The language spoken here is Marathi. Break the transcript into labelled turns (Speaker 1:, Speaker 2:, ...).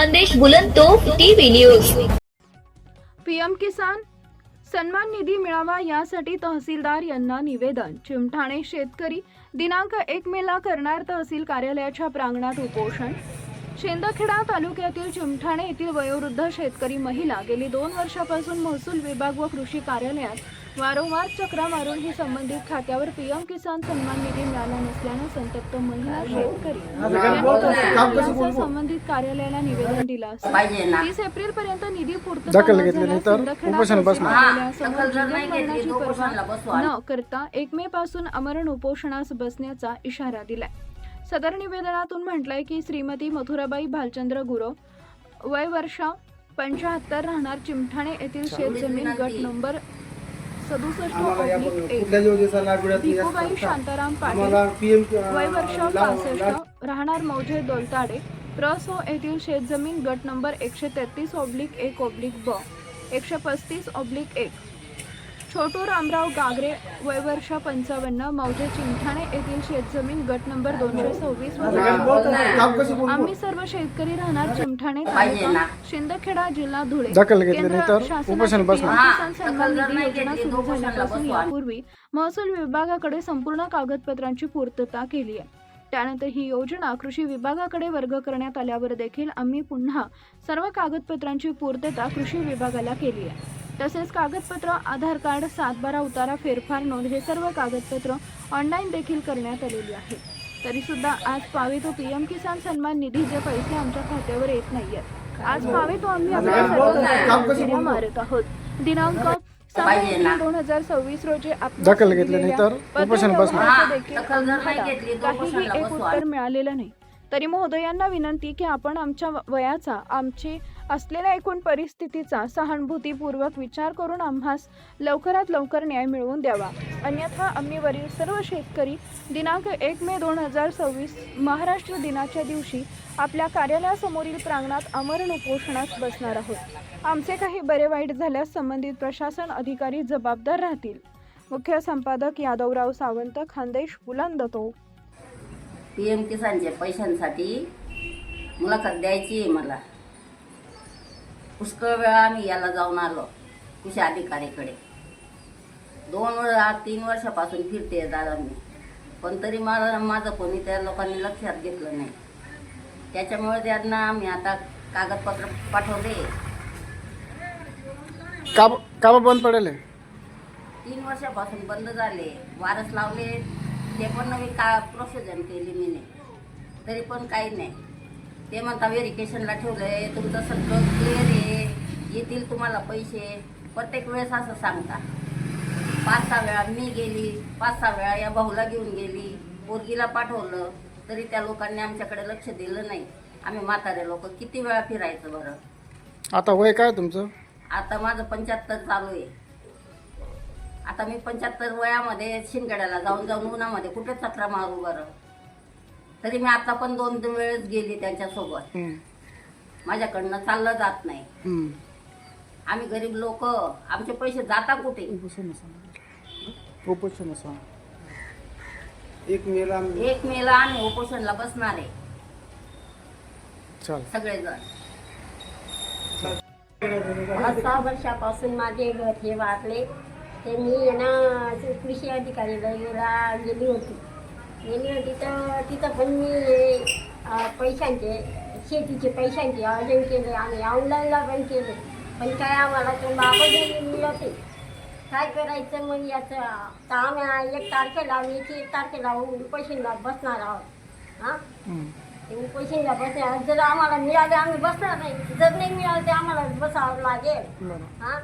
Speaker 1: Khandesh Bulandtof TV news.
Speaker 2: PM Kisan Samman Nidhi मिळावा यासाठी तहसीलदार यांना निवेदन। चिमठाणे शेतकरी दिनांक 1 मेला करणार तहसील कार्यालयाच्या प्रांगणात उपोषण। शिंदखेडा तालुक्यातील चिमठाणे येथील वयोवृद्ध शेतकरी महिला गेली 2 वर्षापासून महसूल विभाग व कृषी कार्यालयात वारंवार चक्रा मारून ही संबंधित खात्यावर पीएम किसान सन्मान निधी मिळाला नसल्याने संतप्त महिला शेतकरी यांनी संबंधित कार्यालयाला निवेदन दिलं असून 30 एप्रिल पर्यंत निधी पूर्तता न करता 1 मे पासून आमरण उपोषणास बसण्याचा इशारा दिलाय। सदर निवेदनातून म्हटलंय की श्रीमती मथुराबाई भालचंद्र गुरव, वय वर्ष 75, राहणार चिमठाणे येथील शेतजमीन गट नंबर 67/1, भिकूबाई शांताराम पाटील, वय वर्ष 65, राहणार मौजे दोलताडे, प्रसो येथील शेतजमीन गट नंबर 133/1/ब, 135/1, छोटू रामराव गागरे, वय वर्ष 55, मौजे चिमठाणे येथील शेतजमीन गट नंबर 226 व आम्ही सर्व शेतकरी राहणार चिमठाणे तालुका शिंदखेडा जिल्हा धुळे। केंद्र शासनाची किसान सन्मान निधी योजना सुरू झाल्यापासून यापूर्वी महसूल विभागाकडे संपूर्ण कागदपत्रांची पूर्तता केली आहे। त्यानंतर ही योजना कृषी विभागाकडे वर्ग करण्यात आल्यावर देखील आम्ही पुन्हा सर्व कागदपत्रांची पूर्तता कृषी विभागाला केली आहे। तसेच कागदपत्र, आधार कार्ड, 7/12 उतारा, फेरफार नोंद हे सर्व कागदपत्र ऑनलाईन देखील करण्यात आलेली आहेत। तरी सुद्धा आज पावे तो पीएम किसान सन्मान निधीचे पैसे आमच्या खात्यावर येत नाहीयेत। आज पावे तो आम्ही आपल्या सर्व मारत आहोत। दिनांक 7 एप्रिल 2026 रोजी काहीही एक उत्तर मिळालेलं नाही। तरी महोदयांना विनंती की आपण आमच्या वयाचा, आमची असलेल्या एकूण परिस्थितीचा सहानुभूतीपूर्वक विचार करून आम्हास लवकरात लवकर न्याय मिळवून द्यावा, अन्यथा आम्ही वरील सर्व शेतकरी दिनांक 1 मे 2026 महाराष्ट्र दिनाच्या दिवशी आपल्या कार्यालयासमोरील प्रांगणात आमरण उपोषणास बसणार आहोत। आमचे काही बरे वाईट झाल्यास संबंधित प्रशासन अधिकारी जबाबदार राहतील। मुख्य संपादक यादवराव सावंत, खानदेश बुलंदतोफ।
Speaker 3: पीएम किसानच्या पैशांसाठी मुलाखत द्यायची आहे मला। पुष्कळ वेळा आम्ही याला जाऊन आलो कृषी अधिकारीकडे। 2-3 वर्षापासून फिरते दादा मी, पण तरी माझं कोणी त्या लोकांनी लक्षात घेतलं नाही। त्याच्यामुळे त्यांना आम्ही आता कागदपत्र पाठवले।
Speaker 4: का बंद पडेल?
Speaker 3: 3 वर्षापासून बंद झाले, वारस लावले, ते पण नवी प्रोसिजर केली मीने, तरी पण काही नाही। ते म्हणता व्हेरिफिकेशनला ठेवलंय, तुमचं सगळं क्लिअर आहे, येतील तुम्हाला पैसे। प्रत्येक वेळेस असं सांगता। 5-6 वेळा मी गेली, 5-6 वेळा या भाऊला घेऊन गेली, पोरगीला पाठवलं, तरी त्या लोकांनी आमच्याकडे लक्ष दिलं नाही। आम्ही म्हातारे लोक किती वेळा फिरायचं बरं।
Speaker 4: आता वय काय तुमचं?
Speaker 3: आता माझं 75 चालू आहे। आता मी 75 वयामध्ये शिंदखेड्याला जाऊन उन्हामध्ये कुठे चक्रा मारू बरं। तरी मी आता पण 2 वेळेस गेली त्यांच्यासोबत। माझ्याकडनं चाललं जात नाही। आम्ही गरीब लोक, आमचे पैसे जाता कुठे? 1 मेला आम्ही उपोषणला बसणार आहे सगळेजण।
Speaker 5: 6 वर्षापासून माझे घर हे वारले। ते मी ना कृषी अधिकारीला गेली होती तर तिथं पण मी पैशांचे, शेतीचे पैशांचे अर्जन केले आणि ऑनलाईनला पण केले, पण काय आम्हाला तो बाबा मिळते। काय करायचं मग याचं? तर आम्ही 1 तारखेला 1 तारखेला उपोषणला बसणार आहोत। हां, उपोषणला बसणार। जर आम्हाला मिळाले आम्ही बसणार नाही, जर नाही मिळालं तर आम्हाला बसावं लागेल। हां,